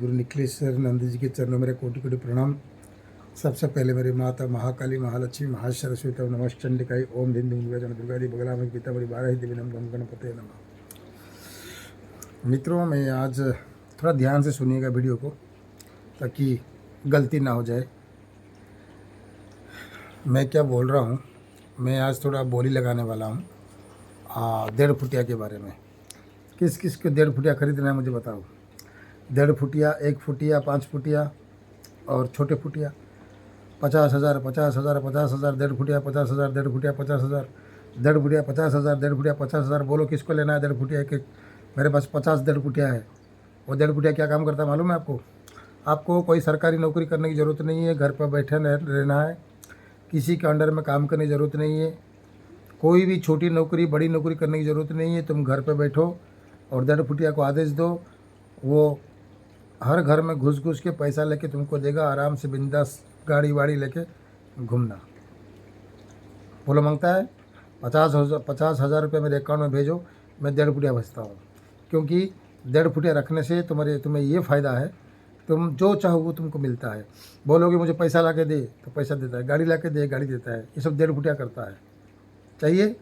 गुरु निखिलेश्वर नंद जी के चरणों मेरे कोटि कोटि प्रणाम। सबसे पहले मेरी माता महाकाली, महालक्ष्मी, महासरस्वती नमश्चंडिकाई ओम दिन दिन जन दुर्गा दी बगला में पिता बड़ी 12 देवी नम गम गणपते नमः। मित्रों, मैं आज थोड़ा ध्यान से सुनिएगा वीडियो को ताकि गलती ना हो जाए। मैं क्या बोल रहा हूँ, मैं आज थोड़ा बोली लगाने वाला हूँ 1.5 फुटिया के बारे में। किस किस को 1.5 फुटिया खरीदना है मुझे बताओ। 1.5 फुटिया, 1 फुटिया, 5 फुटिया और छोटे फुटिया। 50,000, 50,000, 50,000, 1.5 फुटिया 50,000, 1.5 फुटिया 50,000, 1.5 फुटिया 50,000, 1.5 फुटिया 50,000। बोलो किसको लेना है 1.5 फुटिया? एक मेरे पास 50 1.5 फुटिया है। वो 1.5 फुटिया क्या काम करता है मालूम है आपको? आपको कोई सरकारी नौकरी करने की ज़रूरत नहीं है, घर पर बैठे रहना है, किसी के अंडर में काम करने की ज़रूरत नहीं है, कोई भी छोटी नौकरी बड़ी नौकरी करने की ज़रूरत नहीं है। तुम घर पर बैठो और 1.5 फुटिया को आदेश दो, वो हर घर में घुस घुस के पैसा लेके तुमको देगा। आराम से बिंदास गाड़ी वाड़ी लेके घूमना। बोलो मांगता है 50,000 रुपये मेरे अकाउंट में भेजो, मैं 1.5 फुटिया भेजता हूँ। क्योंकि 1.5 फुटिया रखने से तुम्हें ये फ़ायदा है, तुम जो चाहो वो तुमको मिलता है। बोलोगे मुझे पैसा ला के दे तो पैसा देता है, गाड़ी ला के दे गाड़ी देता है। ये सब 1.5 फुटिया करता है। चाहिए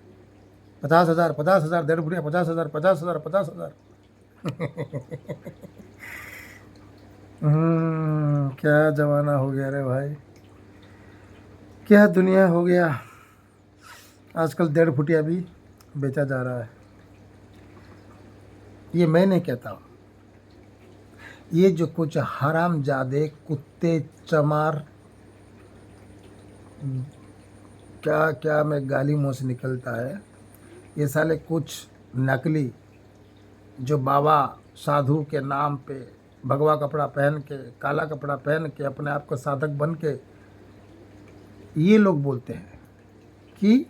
50,000, 50,000, 1.5 फुटिया 50,000, 50,000, 50,000। क्या ज़माना हो गया रे भाई, क्या दुनिया हो गया। आजकल 1.5 फुटिया भी बेचा जा रहा है। ये मैं नहीं कहता हूँ, ये जो कुछ हरामजादे कुत्ते चमार, क्या क्या में गाली मुँह से निकलता है, ये साले कुछ नकली जो बाबा साधु के नाम पे भगवा कपड़ा पहन के, काला कपड़ा पहन के अपने आप को साधक बन के ये लोग बोलते हैं कि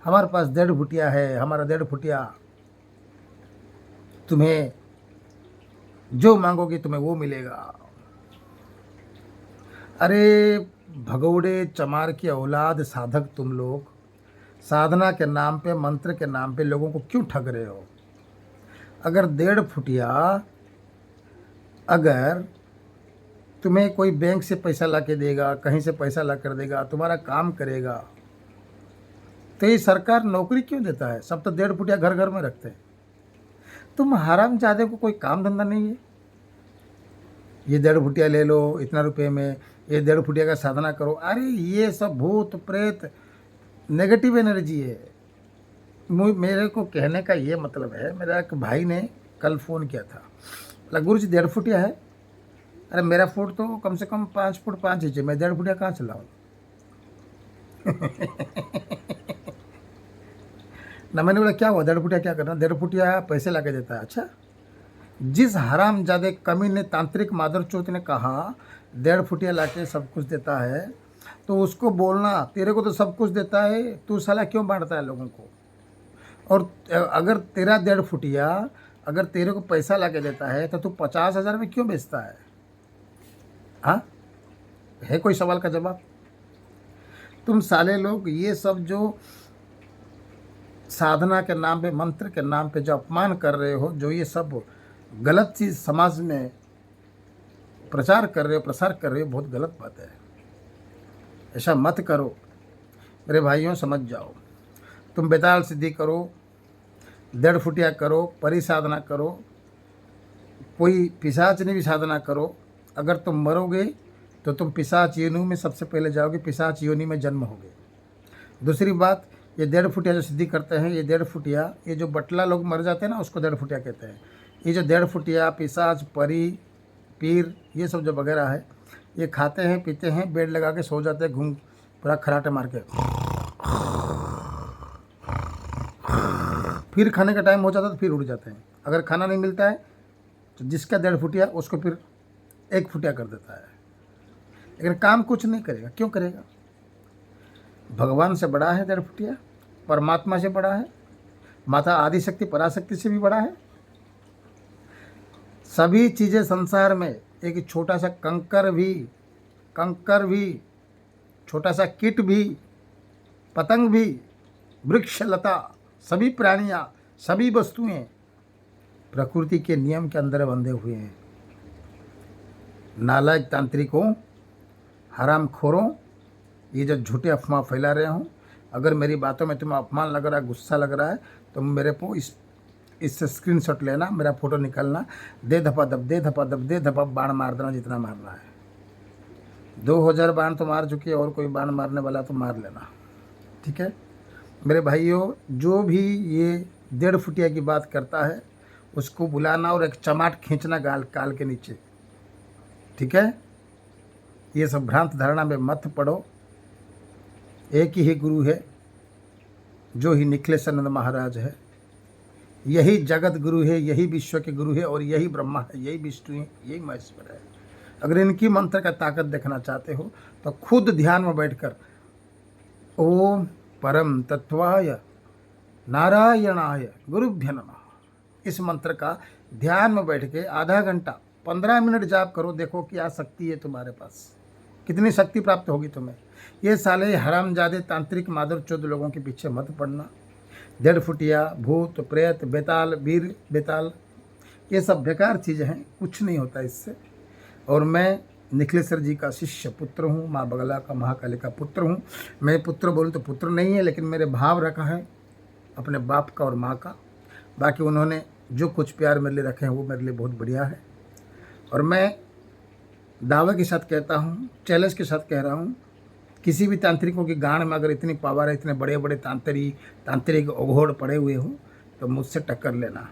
हमारे पास 1.5 फुटिया है, हमारा 1.5 फुटिया, तुम्हें जो मांगोगे तुम्हें वो मिलेगा। अरे भगौड़े चमार की औलाद साधक तुम लोग, साधना के नाम पे, मंत्र के नाम पे लोगों को क्यों ठग रहे हो? अगर 1.5 फुटिया, अगर तुम्हें कोई बैंक से पैसा ला के देगा, कहीं से पैसा ला कर देगा, तुम्हारा काम करेगा, तो ये सरकार नौकरी क्यों देता है? सब तो 1.5 फुटिया घर घर में रखते हैं। तुम हरामजादे को कोई काम धंधा नहीं है, ये 1.5 फुटिया ले लो इतना रुपए में, ये 1.5 फुटिया का साधना करो। अरे ये सब भूत प्रेत नेगेटिव एनर्जी है। मेरे को कहने का ये मतलब है, मेरा एक भाई ने कल फ़ोन किया था, बोला गुरु जी 1.5 फुटिया है। अरे मेरा फुट तो कम से कम 5 फुट 5 इंच है, मैं 1.5 फुटिया कहाँ चलाऊँ? ना मैंने बोला क्या हुआ 1.5 फुटिया क्या करना? 1.5 फुटिया पैसे ला के देता है। अच्छा, जिस हरामजादे कमी ने तांत्रिक मादरचोद ने कहा 1.5 फुटिया ला के सब कुछ देता है, तो उसको बोलना तेरे को तो सब कुछ देता है, तू साला क्यों बांटता है लोगों को? और अगर तेरा 1.5 फुटिया अगर तेरे को पैसा ला के देता है तो तू 50,000 में क्यों बेचता है? हाँ, है कोई सवाल का जवाब? तुम साले लोग ये सब जो साधना के नाम पे, मंत्र के नाम पे जो अपमान कर रहे हो, जो ये सब गलत चीज़ समाज में प्रचार कर रहे हो, प्रसार कर रहे हो, बहुत गलत बात है। ऐसा मत करो मेरे भाइयों, समझ जाओ। तुम बेताल सिद्धि करो, 1.5 फुटिया करो, परि साधना करो, कोई पिशाचनी भी साधना करो। अगर तुम मरोगे तो तुम पिशाच योनि में सबसे पहले जाओगे, पिशाच योनि में जन्म होगे। दूसरी बात, ये 1.5 फुटिया जो सिद्धि करते हैं, ये 1.5 फुटिया, ये जो बटला लोग मर जाते हैं ना, उसको 1.5 फुटिया कहते हैं। ये जो 1.5 फुटिया, पिशाच, परी, पीर, ये सब जो वगैरह है, ये खाते हैं पीते हैं, बेड लगा के सो जाते हैं, घूम पूरा खराटे मार के। फिर खाने का टाइम हो जाता है तो फिर उड़ जाते हैं। अगर खाना नहीं मिलता है तो जिसका 1.5 फुटिया उसको फिर 1 फुटिया कर देता है। लेकिन काम कुछ नहीं करेगा। क्यों करेगा? भगवान से बड़ा है 1.5 फुटिया, परमात्मा से बड़ा है, माता आदिशक्ति पराशक्ति से भी बड़ा है। सभी चीज़ें संसार में, एक छोटा सा कंकर भी, छोटा सा कीट भी, पतंग भी, वृक्ष लता, सभी प्राणियाँ, सभी वस्तुएं प्रकृति के नियम के अंदर बंधे हुए हैं। नालायक तांत्रिकों, हराम खोरों, ये जो झूठे अफवाह फैला रहे हो, अगर मेरी बातों में तुम्हें अपमान लग रहा है, गुस्सा लग रहा है, तो मेरे को इससे स्क्रीनशॉट लेना, मेरा फोटो निकालना, दे धपाधप दे धपाधप दे धपाधप बाण मार देना जितना मारना है। 2000 बाण तो मार चुके, और कोई बाण मारने वाला तो मार लेना, ठीक है। मेरे भाइयों, जो भी ये 1.5 फुटिया की बात करता है उसको बुलाना और एक चमाट खींचना गाल काल के नीचे, ठीक है। ये सब भ्रांत धारणा में मत पड़ो। एक ही गुरु है जो ही निखिलेशानंद महाराज है, यही जगत गुरु है, यही विश्व के गुरु है, और यही ब्रह्मा है, यही विष्णु है, यही महेश्वर है। अगर इनकी मंत्र का ताकत देखना चाहते हो तो खुद ध्यान में बैठकर ओम परम तत्वाय नारायणाय गुरुभ्य नमः इस मंत्र का ध्यान में बैठ के आधा घंटा 15 मिनट जाप करो। देखो क्या शक्ति है तुम्हारे पास, कितनी शक्ति प्राप्त होगी तुम्हें। ये साले हरामजादे तांत्रिक मादर चौध लोगों के पीछे मत पड़ना। 1.5 फुटिया, भूत प्रेत, बेताल, वीर बेताल, ये सब बेकार चीज़ें हैं, कुछ नहीं होता इससे। और मैं निखिलेश्वर जी का शिष्य पुत्र हूँ, माँ बगला का, महाकाली का पुत्र हूँ। मैं पुत्र बोलूँ तो पुत्र नहीं है, लेकिन मेरे भाव रखा है अपने बाप का और माँ का। बाकी उन्होंने जो कुछ प्यार मेरे लिए रखे हैं वो मेरे लिए बहुत बढ़िया है। और मैं दावे के साथ कहता हूँ, चैलेंज के साथ कह रहा हूँ, किसी भी तांत्रिकों की गांड में अगर इतनी पावर है, इतने बड़े बड़े तांत्रिक अघोड़ पड़े हुए हो, तो मुझसे टक्कर लेना।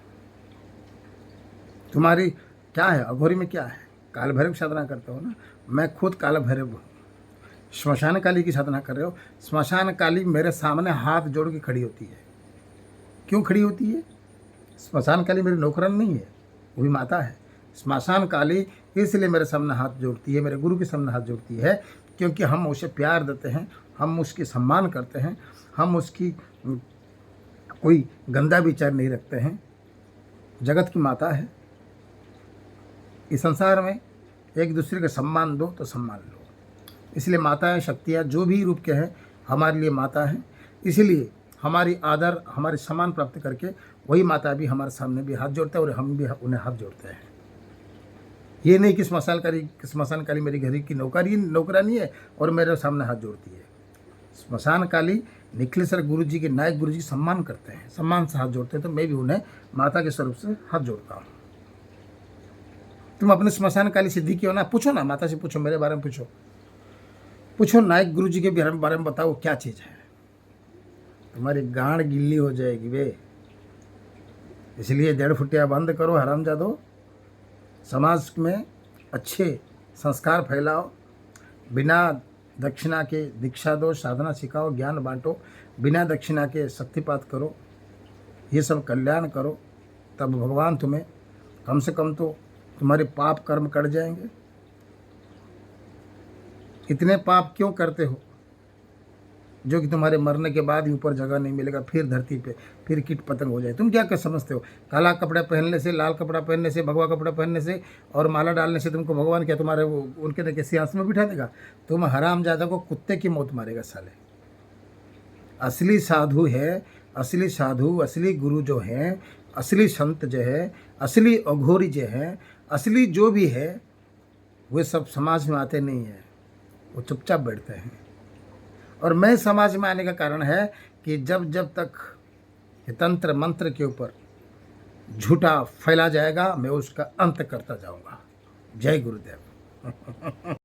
तुम्हारी क्या है, अघोरी में क्या है? काल भैरव की साधना करते हो ना, मैं खुद काल भैरव हूँ। श्मशान काली की साधना कर रहे हो, श्मशान काली मेरे सामने हाथ जोड़ के खड़ी होती है। क्यों खड़ी होती है? श्मशान काली मेरी नौकरान नहीं है, वो भी माता है। श्मशान काली इसलिए मेरे सामने हाथ जोड़ती है, मेरे गुरु के सामने हाथ जोड़ती है, क्योंकि हम उसे प्यार देते हैं, हम उसकी सम्मान करते हैं, हम उसकी कोई गंदा विचार नहीं रखते हैं। जगत की माता है। इस संसार में एक दूसरे का सम्मान दो तो सम्मान लो। इसलिए माताएं, शक्तियाँ जो भी रूप के हैं हमारे लिए माता हैं। इसलिए हमारी आदर, हमारे सम्मान प्राप्त करके वही माता भी हमारे सामने भी हाथ जोड़ते हैं और हम भी उन्हें हाथ जोड़ते हैं। ये नहीं कि श्मशान काली मेरी घर की नौकरानी है और मेरे सामने हाथ जोड़ती है। श्मशान काली निखिलेश्वर गुरु जी के, नायक गुरु जी सम्मान करते हैं, सम्मान से हाथ जोड़ते हैं, तो मैं भी उन्हें माता के स्वरूप से हाथ जोड़ता हूँ। तुम अपने श्मशान काली सिद्धि की हो ना, पूछो ना, माता से पूछो, मेरे बारे में पूछो नायक गुरु जी के बारे में बताओ क्या चीज़ है। तुम्हारी गांड गिल्ली हो जाएगी वे। इसलिए 1.5 फुटिया बंद करो हरामजादो। समाज में अच्छे संस्कार फैलाओ, बिना दक्षिणा के दीक्षा दो, साधना सिखाओ, ज्ञान बांटो, बिना दक्षिणा के शक्तिपात करो, ये सब कल्याण करो, तब भगवान तुम्हें कम से कम तो तुम्हारे पाप कर्म कट जाएंगे। इतने पाप क्यों करते हो जो कि तुम्हारे मरने के बाद ही ऊपर जगह नहीं मिलेगा, फिर धरती पे फिर कीट पतंग हो जाए। तुम क्या कर समझते हो? काला कपड़ा पहनने से, लाल कपड़ा पहनने से, भगवा कपड़ा पहनने से और माला डालने से तुमको भगवान क्या तुम्हारे वो उनके देखे सिंहासन में बिठा देगा? तुम हरामजादा को कुत्ते की मौत मारेगा साले। असली साधु है, असली साधु, असली गुरु जो हैं, असली संत जो है, असली अघोरी जो है, असली जो भी है, वे सब समाज में आते नहीं हैं, वो चुपचाप बैठते हैं। और मैं समाज में आने का कारण है कि जब तक ये तंत्र मंत्र के ऊपर झूठा फैला जाएगा, मैं उसका अंत करता जाऊंगा। जय गुरुदेव।